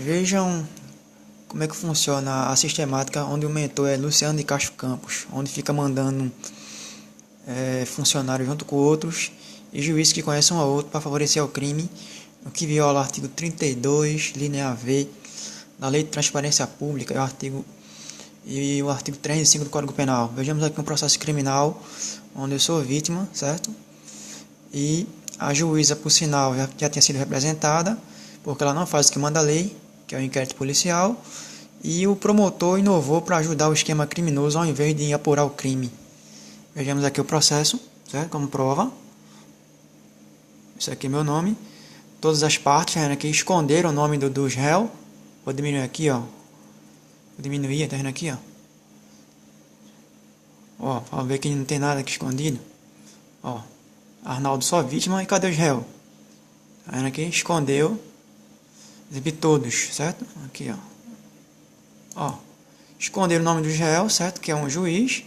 Vejam como é que funciona a sistemática onde o mentor é Luciano de Castro Campos, onde fica mandando funcionários junto com outros e juízes que conhecem um ao outro para favorecer o crime, o que viola o artigo 32, linha V, da Lei de Transparência Pública e o artigo 305 do Código Penal. Vejamos aqui um processo criminal onde eu sou vítima, certo? E a juíza, por sinal, já tinha sido representada, porque ela não faz o que manda a lei, que é o inquérito policial, e o promotor inovou para ajudar o esquema criminoso ao invés de apurar o crime. Vejamos aqui o processo, certo? Como prova. Esse aqui é meu nome. Todas as partes, aqui esconderam o nome dos réus. Vou diminuir aqui, ó. Vou diminuir, tá vendo aqui, ó. Ó, para ver que não tem nada aqui escondido. Ó, Arnaldo só vítima, e cadê os réus? Tá vendo aqui? Escondeu. Exibi todos, certo? Aqui, ó. Esconder o nome dos réus, certo? Que é um juiz.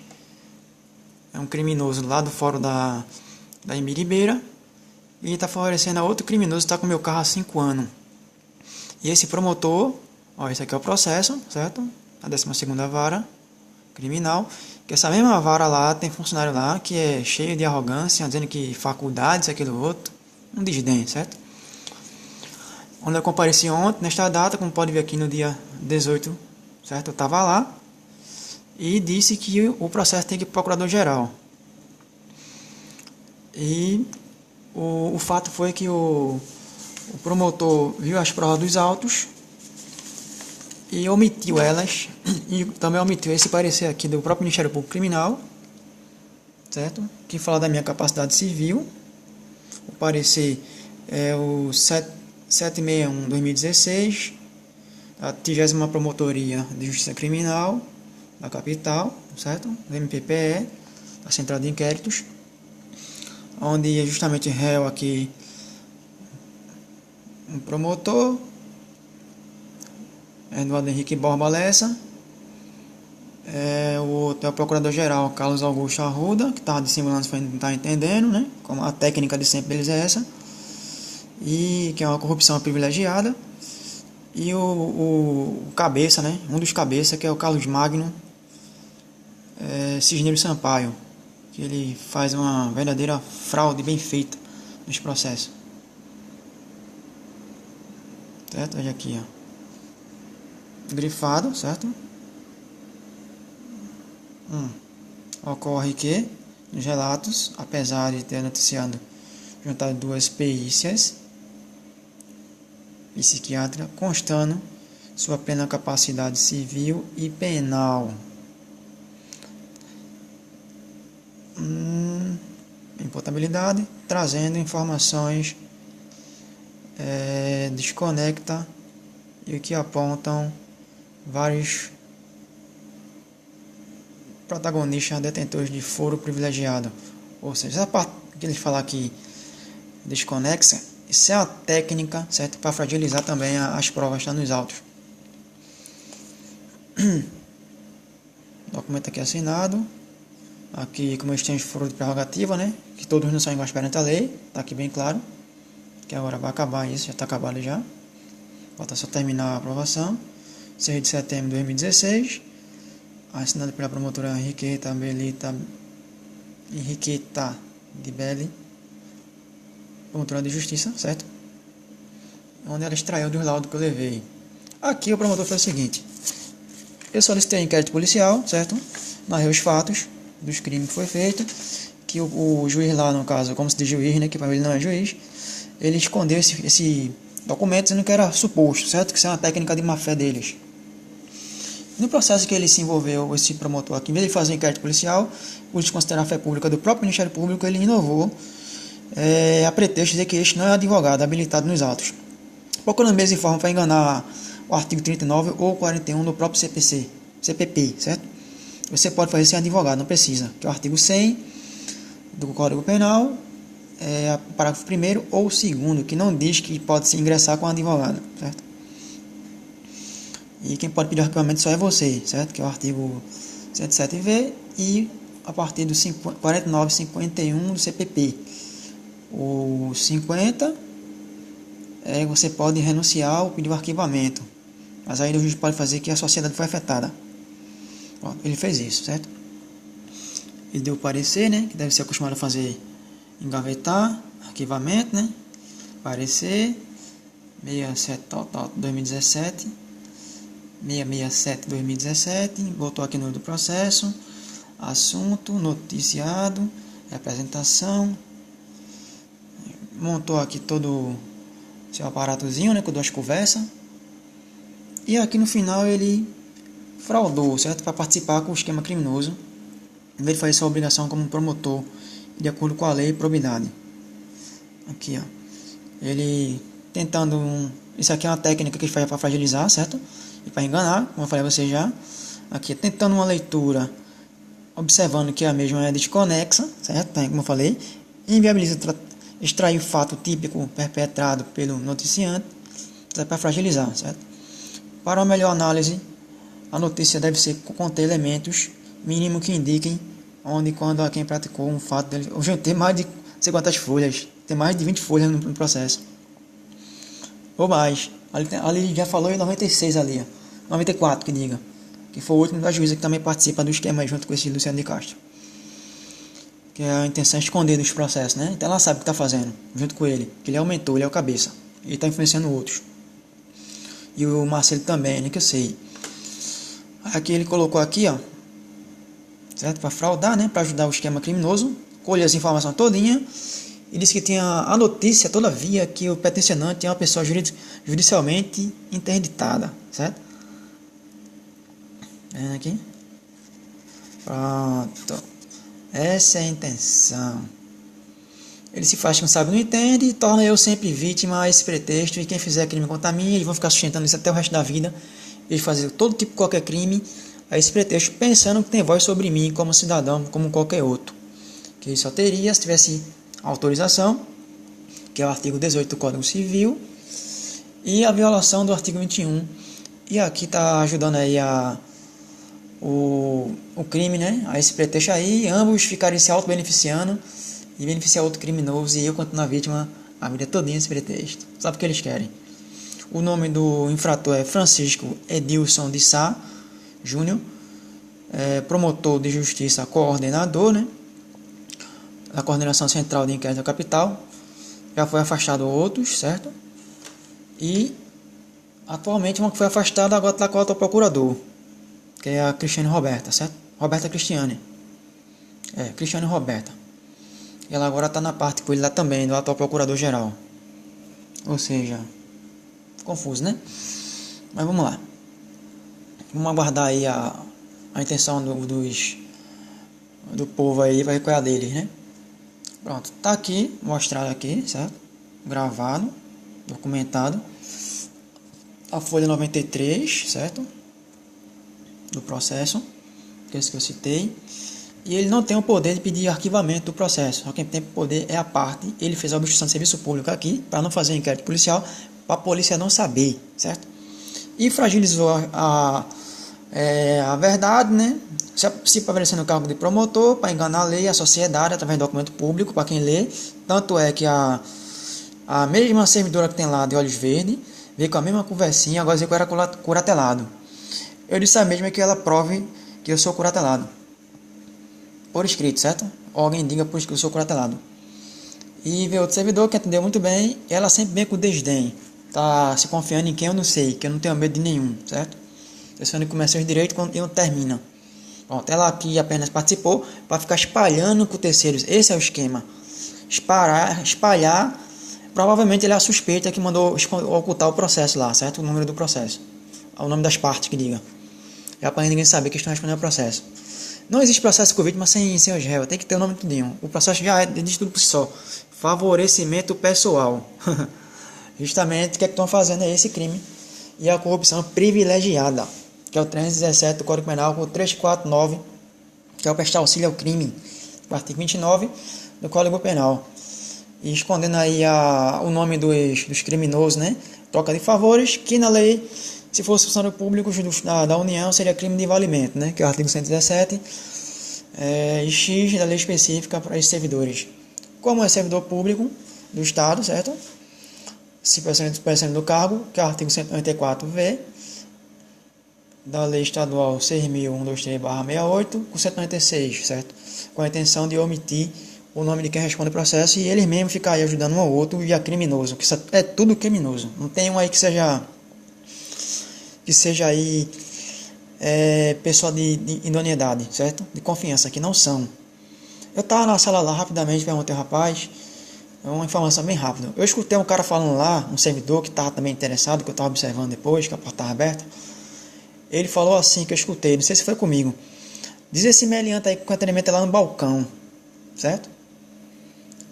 É um criminoso lá do fórum da Imbiribeira. E está favorecendo a outro criminoso que está com meu carro há 5 anos. E esse promotor, ó, esse aqui é o processo, certo? A 12ª vara criminal. Que essa mesma vara lá, tem funcionário lá que é cheio de arrogância, dizendo que faculdades, aquilo outro. Um desdém, certo? Onde eu compareci ontem, nesta data, como pode ver aqui no dia 18, certo? Eu estava lá e disse que o processo tem que ir para o procurador-geral. E o fato foi que o promotor viu as provas dos autos e omitiu elas, e também omitiu esse parecer aqui do próprio Ministério Público Criminal, certo? Que fala da minha capacidade civil. O parecer é o 761/2016, a 30ª Promotoria de Justiça Criminal da capital, certo? Do MPPE, a Central de Inquéritos, onde é justamente réu aqui um promotor, Eduardo Henrique Borba Lessa, o outro é o Procurador-Geral Carlos Augusto Arruda, que estava dissimulando, não está entendendo, né? Como a técnica de sempre deles é essa, e que é uma corrupção privilegiada. E o cabeça, né? Um dos cabeças, que é o Carlos Magno Cisneiro Sampaio, que ele faz uma verdadeira fraude bem feita nos processos, certo? Olha aqui, ó, grifado, certo? Ocorre que nos relatos, apesar de ter noticiado juntado 2 perícias psiquiátrica, constando sua plena capacidade civil e penal. Imputabilidade, trazendo informações desconecta e que apontam vários protagonistas detentores de foro privilegiado. Ou seja, essa parte que ele fala aqui desconexa, isso é uma técnica, certo, para fragilizar também as provas que estão nos autos. Documento aqui assinado. Aqui, como eles têm foro de prerrogativa, né? Que todos não são iguais perante a lei. Está aqui bem claro. Que agora vai acabar isso, já está acabado já. Falta só terminar a aprovação. 6 de setembro de 2016. Assinado pela promotora Henriqueta de Belli, promotora de justiça, certo? Onde ela extraiu dos laudos que eu levei. Aqui o promotor fez o seguinte: eu solicitei inquérito policial, certo? Narrei os fatos dos crimes que foi feito, que o juiz lá, no caso, como se diz juiz, né, que para ele não é juiz, ele escondeu esse documento dizendo que era suposto, certo? Que isso é uma técnica de má-fé deles. No processo que ele se envolveu, esse promotor aqui, em vez de fazer um inquérito policial, por desconsiderar a fé pública do próprio Ministério Público, ele inovou a pretexto de que este não é advogado habilitado nos autos, procurando mesmo em forma para enganar o artigo 39 ou 41 do próprio CPP, certo? Você pode fazer sem advogado, não precisa, que é o artigo 100 do Código Penal, parágrafo 1º ou 2º, que não diz que pode se ingressar com advogado, certo? E quem pode pedir arquivamento só é você, certo? Que é o artigo 107V e a partir do 4951 do CPP. O 50 você pode renunciar ou pedir o arquivamento. Mas aí o juiz pode fazer que a sociedade foi afetada. Pronto, ele fez isso, certo? Ele deu o parecer, né? Que deve ser acostumado a fazer engavetar, arquivamento, né? Parecer 67 total 2017, 667 2017, botou aqui no do processo, assunto, noticiado, representação, montou aqui todo o seu aparatozinho, né? Com duas conversas. E aqui no final ele fraudou, certo? Para participar com o esquema criminoso, em vez de fazer sua obrigação como promotor, de acordo com a lei e probidade. Aqui, ó. Ele tentando isso aqui é uma técnica que ele faz para fragilizar, certo? E para enganar, como eu falei a você já. Aqui, tentando uma leitura, observando que a mesma é desconexa, certo? Como eu falei. Inviabiliza extrair o fato típico perpetrado pelo noticiante, para fragilizar, certo? Para uma melhor análise, a notícia deve conter elementos mínimo que indiquem onde e quando a quem praticou um fato dele. Hoje tem mais de não sei quantas folhas, tem mais de 20 folhas no processo. Ou mais. Ali já falou em 96 ali, ó. 94 que diga. Que foi o último da juíza que também participa do esquema aí, junto com esse Luciano de Castro. Que é a intenção é esconder dos processos, né? Então ela sabe o que está fazendo, junto com ele. Que ele aumentou, ele é o cabeça. Ele está influenciando outros. E o Marcelo também, né? Que eu sei. Aqui ele colocou aqui, ó. Certo? Para fraudar, né? Para ajudar o esquema criminoso. Colhe as informações todinha. E disse que tinha a notícia, todavia, que o peticionante é uma pessoa judicialmente interditada, certo? Vendo aqui? Pronto. Essa é a intenção. Ele se faz que não sabe, não entende, e torna eu sempre vítima a esse pretexto, e quem fizer crime contra mim, eles vão ficar sustentando isso até o resto da vida. Eles fazem todo tipo de qualquer crime a esse pretexto, pensando que tem voz sobre mim como cidadão, como qualquer outro. Que ele só teria se tivesse autorização, que é o artigo 18 do Código Civil, e a violação do artigo 21. E aqui está ajudando aí o crime, né? A esse pretexto aí, ambos ficarem se auto-beneficiando e beneficiar outro criminoso, e eu, quanto na vítima, a vida todinha esse pretexto. Sabe o que eles querem? O nome do infrator é Francisco Edilson de Sá Júnior, promotor de justiça, coordenador, né? Da Coordenação Central de Inquérito da Capital. Já foi afastado outros, certo? E atualmente uma que foi afastada agora está com o procurador, que é a Cristiane Roberta, certo? Roberta Cristiane. Cristiane Roberta. E ela agora está na parte com ele lá também, do atual procurador-geral. Ou seja, confuso, né? Mas vamos lá. Vamos aguardar aí a intenção do povo aí, vai recolher a deles, né? Pronto, tá aqui, mostrado aqui, certo? Gravado, documentado. A folha 93, certo? Do processo, que é esse que eu citei. E ele não tem o poder de pedir arquivamento do processo. Só quem tem poder é a parte. Ele fez a obstrução de serviço público aqui, para não fazer inquérito policial, para a polícia não saber, certo? E fragilizou a verdade, né? Se favorecendo o cargo de promotor, para enganar a lei e a sociedade, através de documento público, para quem lê. Tanto é que a mesma servidora que tem lá de olhos verdes, veio com a mesma conversinha, agora dizer que eu era curatelado. Eu disse a mesma que ela prove que eu sou curatelado. Por escrito, certo? Ou alguém diga por escrito que eu sou curatelado. E veio outro servidor que atendeu muito bem, e ela sempre vem com desdém. Tá se confiando em quem eu não sei, que eu não tenho medo de nenhum, certo? Pensando em começar os direitos quando eu termino. Pronto, ela aqui apenas participou para ficar espalhando com terceiros. Esse é o esquema. Espalhar. Provavelmente ele é a suspeita que mandou ocultar o processo lá, certo? O número do processo. O nome das partes que diga. É para ninguém saber que estão respondendo ao processo. Não existe processo com vítima sem os réus. Tem que ter o nome tudinho. O processo já diz tudo por si só. Favorecimento pessoal. Justamente o que é que estão fazendo é esse crime. E a corrupção privilegiada, que é o 317 do Código Penal, com o 349, que é o prestar auxílio ao crime, o artigo 29 do Código Penal. E escondendo aí o nome dos criminosos, né? Troca de favores, que na lei, se fosse funcionário público da União, seria crime de valimento, né? Que é o artigo 117, e X da lei específica para esses servidores. Como é servidor público do Estado, certo? Se prescinde do cargo, que é o artigo 194V, da Lei Estadual 6.123/68 com 196, certo? Com a intenção de omitir o nome de quem responde o processo e eles mesmos ficar aí ajudando um ao outro e a criminoso, que isso é tudo criminoso. Não tem um aí que seja aí pessoa de idoneidade, certo? De confiança, que não são. Eu estava na sala lá rapidamente, perguntei ao rapaz, uma informação bem rápida. Eu escutei um cara falando lá, um servidor que estava também interessado, que eu estava observando depois, que a porta estava aberta. Ele falou assim, que eu escutei, não sei se foi comigo. Diz esse meliante aí que o atendimento é lá no balcão, certo?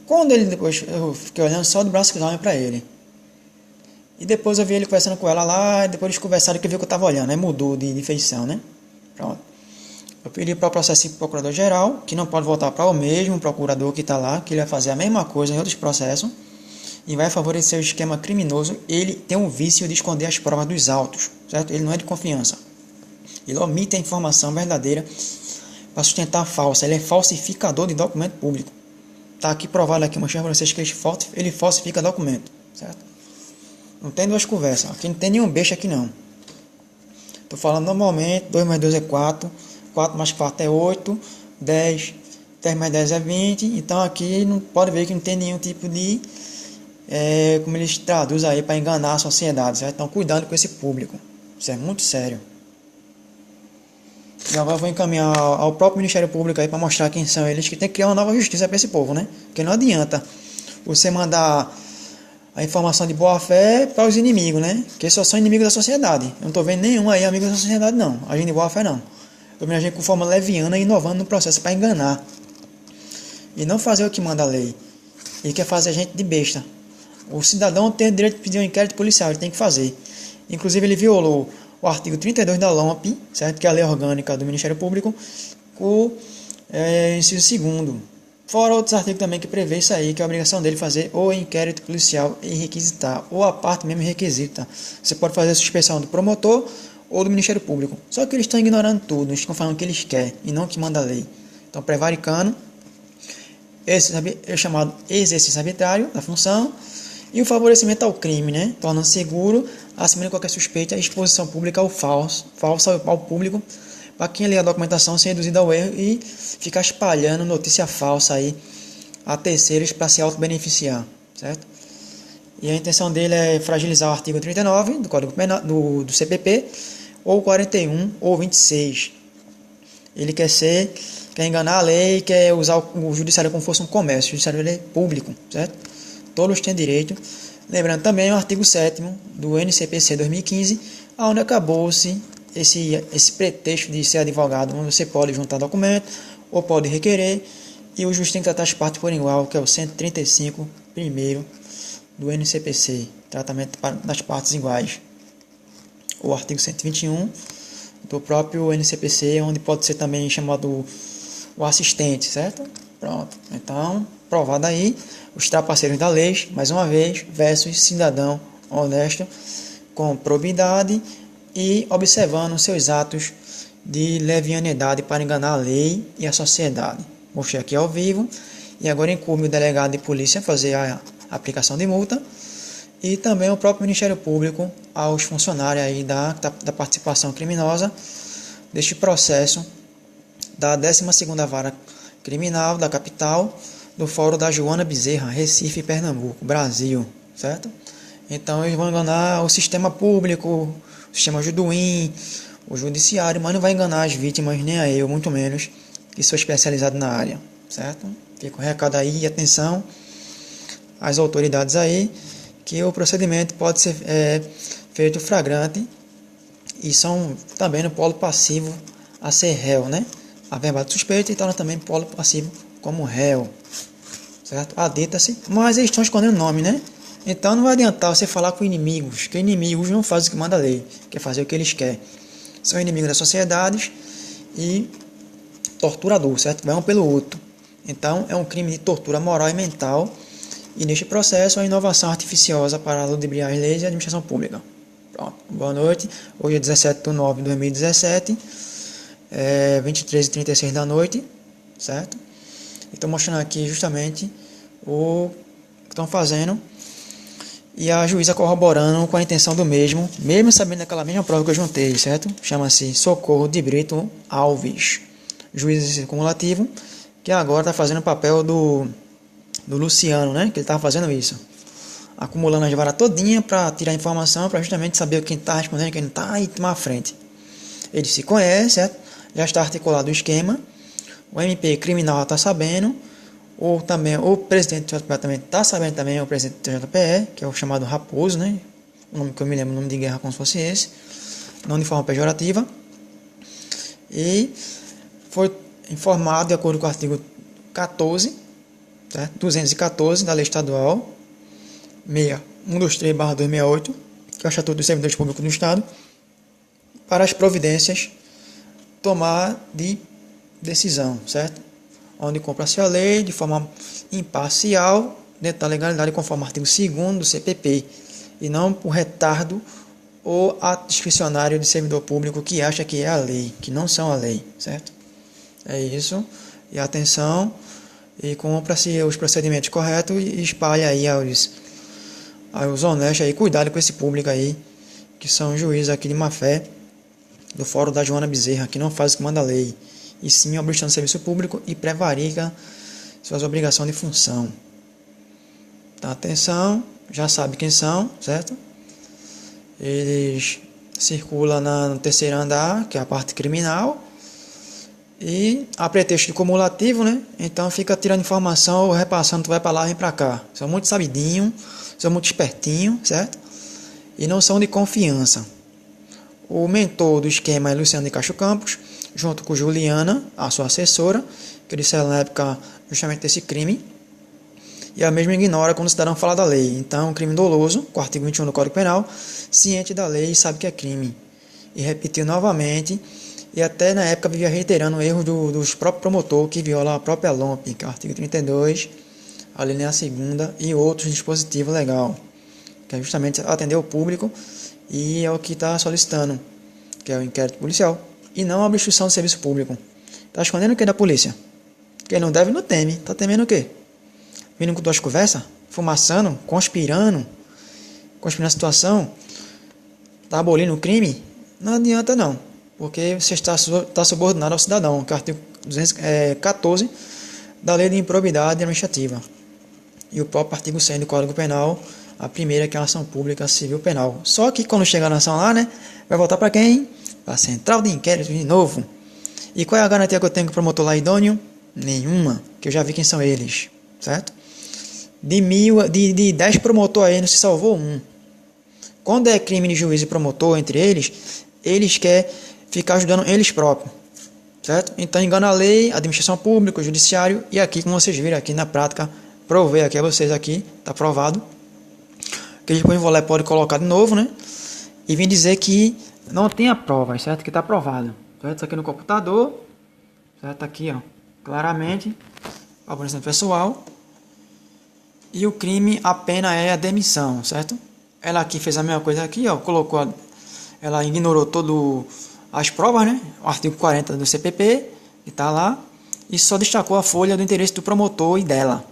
Quando ele depois, eu fiquei olhando só do braço cruzado para ele. E depois eu vi ele conversando com ela lá, e depois eles conversaram que viu que eu estava olhando, aí mudou de feição, né? Pronto. Eu pedi para o processo para o procurador-geral, que não pode voltar para o mesmo procurador que está lá, que ele vai fazer a mesma coisa em outros processos, e vai favorecer o esquema criminoso. Ele tem um vício de esconder as provas dos autos, certo? Ele não é de confiança. Ele omite a informação verdadeira para sustentar a falsa. Ele é falsificador de documento público. Está aqui provado, aqui mostrando para vocês que ele falsifica documento, certo? Não tem duas conversas. Aqui não tem nenhum beijo aqui não. Estou falando normalmente, 2 mais 2 é 4, 4 mais 4 é 8, 10 mais 10 é 20. Então aqui não pode ver que não tem nenhum tipo de como eles traduzem aí para enganar a sociedade, certo? Então cuidado com esse público. Isso é muito sério. E agora eu vou encaminhar ao próprio Ministério Público aí para mostrar quem são eles, que tem que criar uma nova justiça para esse povo, né? Porque não adianta você mandar a informação de boa fé para os inimigos, né? Que só são inimigos da sociedade. Eu não estou vendo nenhum aí amigo da sociedade, não. Agente de boa fé, não. Eu me agir com forma leviana e inovando no processo para enganar. E não fazer o que manda a lei. Ele quer fazer a gente de besta. O cidadão tem o direito de pedir um inquérito policial, ele tem que fazer. Inclusive ele violou o artigo 32 da LOMP, certo? Que é a Lei Orgânica do Ministério Público, com inciso 2º. Fora outros artigos também que prevê isso aí, que é a obrigação dele fazer o inquérito policial e requisitar, ou a parte mesmo requisita. Você pode fazer a suspeição do promotor ou do Ministério Público. Só que eles estão ignorando tudo, eles estão falando o que eles querem e não o que manda a lei. Então, prevaricando, esse é chamado exercício arbitrário da função, e o favorecimento ao crime, né? Tornando seguro, acima de qualquer suspeita, a exposição pública ao falsa ao público, para quem lê a documentação ser reduzido ao erro e ficar espalhando notícia falsa aí a terceiros para se auto-beneficiar, certo? E a intenção dele é fragilizar o artigo 39 do Código Penal, do CPP, ou 41 ou 26. Ele quer enganar a lei, quer usar o judiciário como se fosse um comércio. O judiciário é público, certo? Todos têm direito. Lembrando também o artigo 7º do NCPC 2015, onde acabou-se esse pretexto de ser advogado, onde você pode juntar documento ou pode requerer, e o juiz tem que tratar as partes por igual, que é o 135 primeiro do NCPC, tratamento das partes iguais. O artigo 121 do próprio NCPC, onde pode ser também chamado o assistente, certo? Pronto. Então, provado aí, os trapaceiros da lei, mais uma vez, versus cidadão honesto, com probidade e observando seus atos de levianidade para enganar a lei e a sociedade. Mostrei aqui ao vivo, e agora incumbe o delegado de polícia fazer a aplicação de multa, e também o próprio Ministério Público aos funcionários aí da participação criminosa deste processo da 12ª Vara Criminal da capital, do Fórum da Joana Bezerra, Recife, Pernambuco, Brasil, certo? Então eles vão enganar o sistema público, o sistema judoim, o judiciário, mas não vai enganar as vítimas, nem a eu, muito menos, que sou especializado na área, certo? Fica o recado aí e atenção às autoridades aí, que o procedimento pode ser feito flagrante e são também no polo passivo a ser réu, né? A verbal suspeita e torna também polo passivo como réu, certo? Adita-se, mas eles estão escondendo o nome, né? Então não vai adiantar você falar com inimigos, que inimigos não fazem o que manda a lei, quer fazer o que eles querem. São inimigos das sociedades e torturador, certo? Vai um pelo outro. Então é um crime de tortura moral e mental, e neste processo a inovação artificiosa para ludibriar as leis e a administração pública. Pronto. Boa noite, hoje é 17/9/2017, 23h36 da noite, certo? Estou mostrando aqui justamente o que estão fazendo, e a juíza corroborando com a intenção do mesmo sabendo aquela mesma prova que eu juntei, certo? Chama-se Socorro de Brito Alves, juiz cumulativo, que agora está fazendo o papel do Luciano, né? Que ele estava fazendo isso, acumulando as varas todinha para tirar informação, para justamente saber quem está respondendo, quem não está, e tomar a frente. Ele se conhece, certo? Já está articulado o esquema, o MP criminal está sabendo, ou também o presidente do JPE também está sabendo também, o presidente do JPE, que é o chamado Raposo, né? O nome que eu me lembro, o nome de guerra como se fosse esse, não de forma pejorativa. E foi informado de acordo com o artigo 14, certo? 214 da Lei Estadual 6123/2068, que é o Estatuto dos Servidores Públicos do Estado, para as providências tomar de decisão, certo? Onde cumpra-se a lei de forma imparcial, dentro da legalidade, conforme o artigo 2º do CPP, e não por retardo ou ato discricionário de servidor público que acha que é a lei, que não são a lei, certo? É isso, e atenção, e cumpra-se os procedimentos corretos e espalhe aí aos honestos aí, cuidado com esse público aí, que são juízes aqui de má fé, do Fórum da Joana Bezerra, que não faz o que manda a lei, e sim obstrução do serviço público e prevarica suas obrigações de função. Então, atenção, já sabe quem são, certo? Eles circulam no terceiro andar, que é a parte criminal, e a pretexto de cumulativo, né? Então fica tirando informação ou repassando, tu vai para lá e vem para cá. São muito sabidinhos, são muito espertinhos, certo? E não são de confiança. O mentor do esquema é Luciano de Castro Campos, junto com Juliana, a sua assessora, que disseram na época justamente desse crime, e a mesma ignora quando o cidadão fala da lei. Então, um crime doloso, com o artigo 21 do Código Penal, ciente da lei e sabe que é crime. E repetiu novamente, e até na época vivia reiterando o erro dos próprios promotores, que viola a própria LOMP, que é o artigo 32, a linha 2ª, e outros dispositivos legais, que é justamente atender o público, e é o que está solicitando, que é o inquérito policial, e não a obstrução do serviço público. Está escondendo o que da polícia? Quem não deve não teme. Está temendo o quê? Vindo com duas conversas? Fumaçando? Conspirando a situação? Está abolindo o crime? Não adianta não, porque você está subordinado ao cidadão, que é o artigo 214 da Lei de Improbidade Administrativa. E o próprio artigo 100 do Código Penal, a primeira, que é a ação pública civil penal. Só que quando chegar na ação lá, né, vai voltar para quem? Para a central de inquérito de novo. E qual é a garantia que eu tenho que o promotor lá é idôneo? Nenhuma, que eu já vi quem são eles, certo? De 10 promotores aí não se salvou um. Quando é crime de juiz e promotor entre eles querem ficar ajudando eles próprios, certo? Então engana a lei, a administração pública, o judiciário, e aqui, como vocês viram aqui na prática, provei aqui a vocês aqui, está provado, que depois vou lá e pode colocar de novo, né? E vim dizer que não tem a prova, certo? Que está provado, certo? Isso aqui no computador, certo? Aqui, ó, claramente, favorecimento pessoal. E o crime, a pena é a demissão, certo? Ela aqui fez a mesma coisa aqui, ó, ela ignorou todas as provas, né? O artigo 40 do CPP, que está lá, e só destacou a folha do interesse do promotor e dela.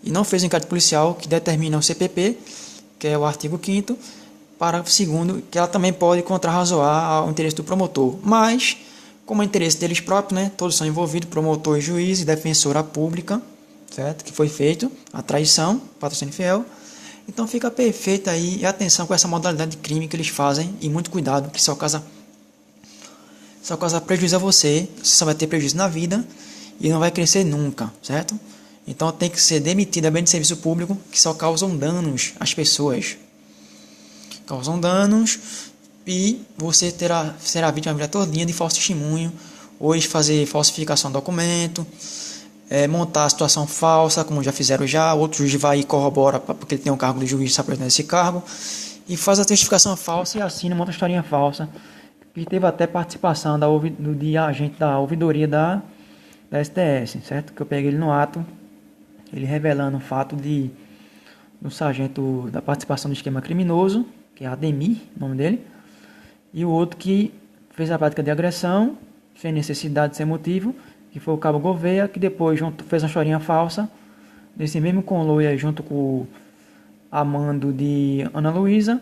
E não fez o inquérito policial que determina o CPP, que é o artigo 5º, parágrafo 2º, que ela também pode contrarrazoar ao interesse do promotor. Mas, como é interesse deles próprios, né? Todos são envolvidos, promotor, juiz e defensora pública, certo? Que foi feito a traição, patrocínio fiel. Então fica perfeito aí, e atenção com essa modalidade de crime que eles fazem, e muito cuidado, que só causa prejuízo a você só vai ter prejuízo na vida e não vai crescer nunca, certo? Então tem que ser demitido a bem de serviço público, que só causam danos às pessoas. Causam danos, e você será vítima a vida todinha de falso testemunho, ou fazer falsificação de documento, montar a situação falsa, como já fizeram já. Outro juiz vai e corrobora, porque ele tem um cargo de juiz, se apresenta nesse cargo, e faz a testificação falsa e assina uma outra historinha falsa, que teve até participação de agente da ouvidoria da STS, certo? Que eu peguei ele no ato, ele revelando o fato do sargento da participação do esquema criminoso, que é Ademir, o nome dele, e o outro que fez a prática de agressão, sem necessidade, sem motivo, que foi o cabo Gouveia, que depois fez uma historinha falsa, nesse mesmo conluio aí, junto com a mando de Ana Luísa,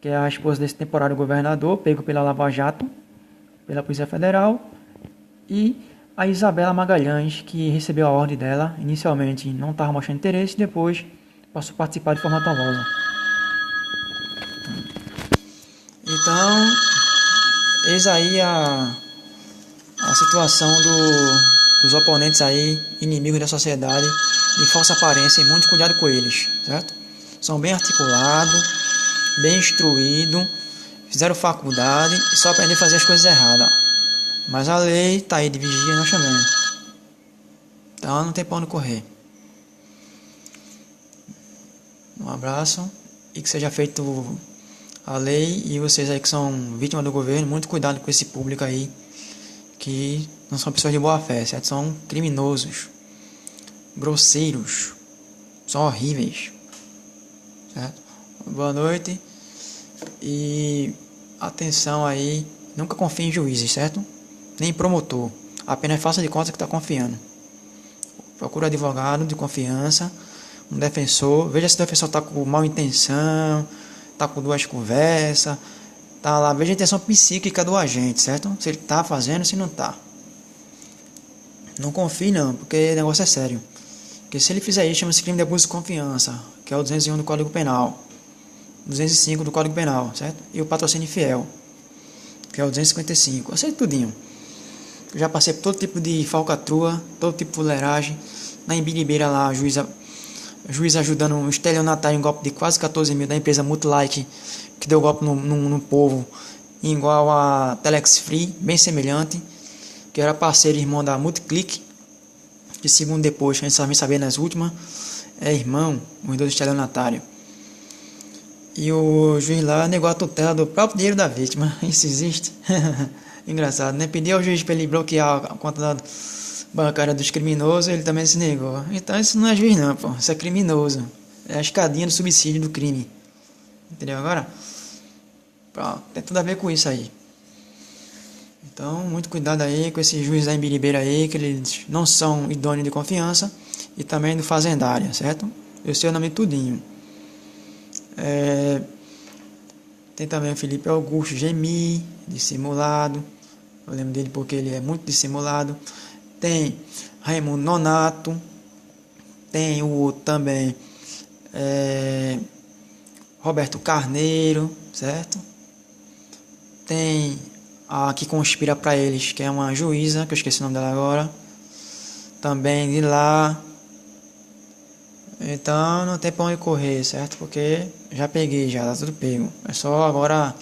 que é a esposa desse temporário governador, pego pela Lava Jato, pela Polícia Federal, e a Isabela Magalhães, que recebeu a ordem dela. Inicialmente não estava mostrando interesse, depois passou a participar de forma atovosa. Então, eis aí a situação dos oponentes aí, inimigos da sociedade, de falsa aparência, e muito cuidado com eles, certo? São bem articulados, bem instruídos, fizeram faculdade e só aprender a fazer as coisas erradas. Mas a lei está aí de vigia e nós também. Então não tem pra onde correr. Um abraço e que seja feito a lei, e vocês aí que são vítimas do governo, muito cuidado com esse público aí, que não são pessoas de boa fé, certo? São criminosos, grosseiros, são horríveis, certo? Boa noite e atenção aí, nunca confie em juízes, certo? Nem em promotor, apenas faça de conta que está confiando. Procure advogado de confiança, um defensor, veja se o defensor está com mal intenção, está com duas conversas, tá lá, veja a intenção psíquica do agente, certo? Se ele está fazendo, se não está. Não confie não, porque o negócio é sério. Porque se ele fizer isso, chama-se crime de abuso de confiança, que é o 201 do Código Penal, 205 do Código Penal, certo? E o patrocínio infiel, que é o 255. Eu sei tudinho. Eu já passei por todo tipo de falcatrua, todo tipo de fuleiragem. Na Embiribeira lá, a juiz ajudando um estelionatário em golpe de quase 14 mil da empresa Multilike, que deu golpe no povo, igual a Telex Free, bem semelhante, que era parceiro e irmão da Multiclick, que segundo depois, a gente só vem saber nas últimas, é irmão, os dois estelionatários. E o juiz lá negou a tutela do próprio dinheiro da vítima. Isso existe? Engraçado, né? Pediu ao juiz para ele bloquear a conta bancária dos criminosos, ele também se negou. Então isso não é juiz não, pô. Isso é criminoso. É a escadinha do subsídio do crime. Entendeu agora? Pronto, tem tudo a ver com isso aí. Então, muito cuidado aí com esses juízes da Embiribeira aí, que eles não são idôneos de confiança, e também do fazendária, certo? Eu sei o nome tudinho. Tem também o Felipe Augusto Gemi, dissimulado. Eu lembro dele porque ele é muito dissimulado. Tem Raimundo Nonato. Tem o também Roberto Carneiro, certo? Tem a que conspira para eles, que é uma juíza, que eu esqueci o nome dela agora. Também de lá. Então não tem pra onde correr, certo? Porque já peguei, já tá tudo pego. É só agora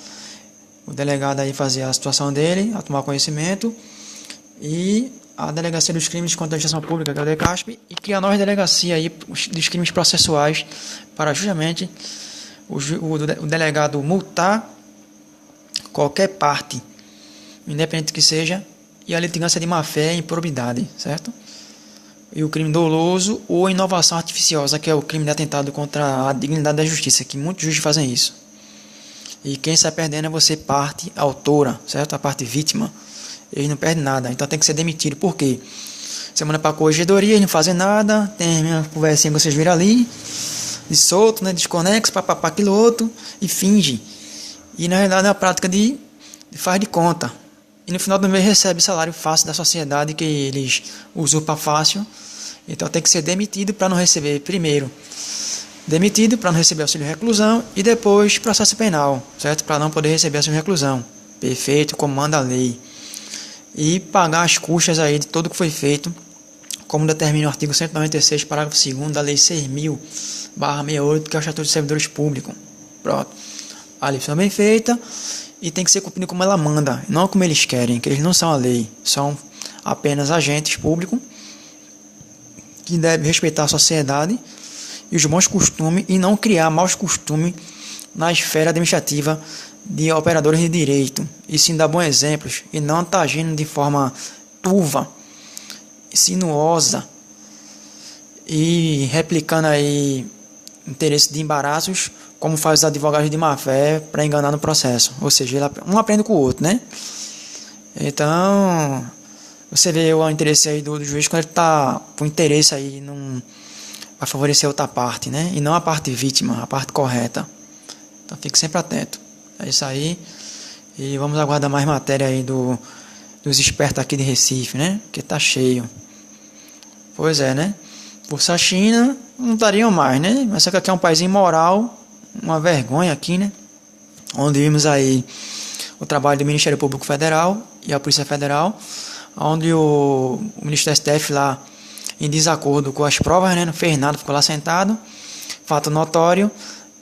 o delegado aí fazer a situação dele, a tomar conhecimento, e a Delegacia dos Crimes contra a Administração Pública, que é a DECASP, e criar nova delegacia aí dos crimes processuais, para justamente o delegado multar qualquer parte, independente que seja, e a litigância de má-fé e improbidade, certo? E o crime doloso ou inovação artificiosa, que é o crime de atentado contra a dignidade da justiça, que muitos juízes fazem isso. E quem sai perdendo é você, parte autora, certo? A parte vítima. Eles não perdem nada, então tem que ser demitido. Por quê? Semana para a corregedoria, eles não fazem nada, tem a minha conversinha que vocês viram ali, de solto, né? Desconexo, papapá, aquilo outro, e finge. E na realidade é uma prática de faz de conta. E no final do mês recebe salário fácil da sociedade, que eles usurpam fácil. Então tem que ser demitido para não receber primeiro. Demitido para não receber auxílio reclusão e depois processo penal, certo? Para não poder receber auxílio reclusão. Perfeito, como manda a lei. E pagar as custas aí de tudo que foi feito, como determina o artigo 196, parágrafo 2º da Lei 6.000/68, que é o Estatuto de Servidores Públicos. Pronto. A lei foi bem feita e tem que ser cumprida como ela manda, não como eles querem, que eles não são a lei, são apenas agentes públicos que devem respeitar a sociedade e os bons costumes e não criar maus costumes na esfera administrativa de operadores de direito, e sim dar bons exemplos e não estar agindo de forma turva, sinuosa e replicando aí interesse de embaraços, como faz os advogados de má fé para enganar no processo. Ou seja, um aprende com o outro, né? Então, você vê o interesse aí do juiz quando ele está com interesse aí para favorecer outra parte, né? E não a parte vítima, a parte correta. Então fique sempre atento. É isso aí. E vamos aguardar mais matéria aí dos espertos aqui de Recife, né? Que tá cheio. Pois é, né? Por ser a China, não estariam mais, né? Mas só que aqui é um país imoral, uma vergonha aqui, né? Onde vimos aí o trabalho do Ministério Público Federal e a Polícia Federal, onde o ministro do STF lá, em desacordo com as provas, né? Não fez nada, ficou lá sentado. Fato notório,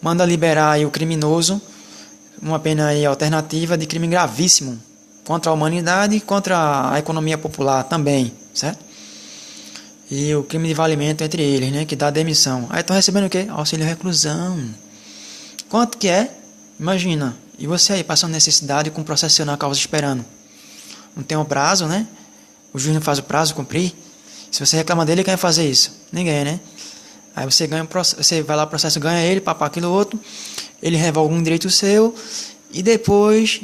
manda liberar aí o criminoso, uma pena aí alternativa de crime gravíssimo contra a humanidade e contra a economia popular também, certo? E o crime de valimento entre eles, né? Que dá demissão. Aí estão recebendo o quê? Auxílio reclusão. Quanto que é? Imagina. E você aí passando necessidade com processo na causa esperando. Não tem um prazo, né? O juiz não faz o prazo cumprir. Se você reclama dele, quem vai fazer isso? Ninguém, né? Aí você ganha, você vai lá, o processo ganha ele, papá, aquilo outro. Ele revoga um direito seu. E depois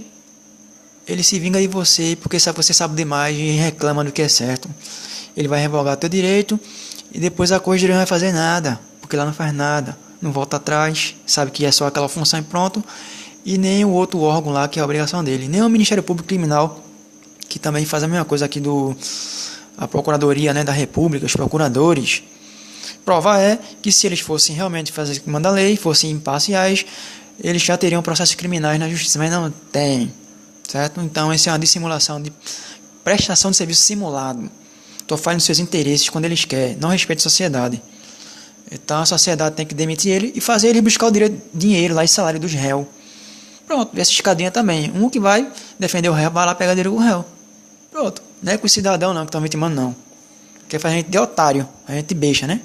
ele se vinga de você porque você sabe demais e reclama do que é certo. Ele vai revogar teu direito e depois a corregedoria não vai fazer nada, porque ela não faz nada, não volta atrás, sabe que é só aquela função e pronto, e nem o outro órgão lá que é a obrigação dele, nem o Ministério Público Criminal, que também faz a mesma coisa aqui a Procuradoria, né, da República, os procuradores. Prova é que se eles fossem realmente fazer o que manda a lei, fossem imparciais, eles já teriam processos criminais na justiça, mas não tem, certo? Então essa é uma dissimulação de prestação de serviço simulado. Estou falando dos seus interesses quando eles querem, não respeita a sociedade. Então a sociedade tem que demitir ele e fazer ele buscar o dinheiro lá e salário dos réus. Pronto, essa escadinha também. Um que vai defender o réu, vai lá pegar dinheiro com o réu. Pronto, não é com o cidadão não que estão vitimando não. Quer fazer a gente de otário, a gente beixa, né?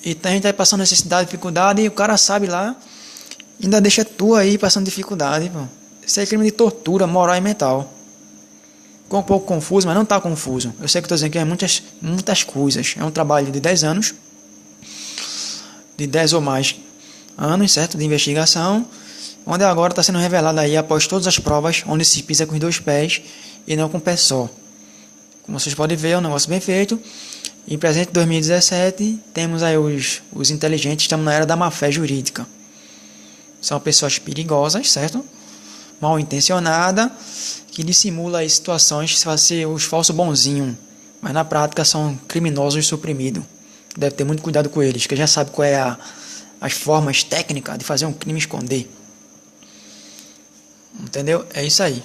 Então a gente vai passando necessidade, dificuldade e o cara sabe lá, ainda deixa tu aí passando dificuldade. Pô. Isso é crime de tortura moral e mental. Ficou um pouco confuso, mas não está confuso. Eu sei que estou dizendo que é muitas coisas. É um trabalho de 10 anos, de 10 ou mais anos, certo? De investigação, onde agora está sendo revelado aí, após todas as provas, onde se pisa com os 2 pés e não com o pé só. Como vocês podem ver, é um negócio bem feito. Em presente de 2017, temos aí os inteligentes, estamos na era da má-fé jurídica. São pessoas perigosas, certo? Mal intencionadas, que dissimula aí situações que vai ser os falsos bonzinhos, mas na prática são criminosos suprimidos. Deve ter muito cuidado com eles, que já sabe qual é as formas técnicas de fazer um crime esconder. Entendeu? É isso aí.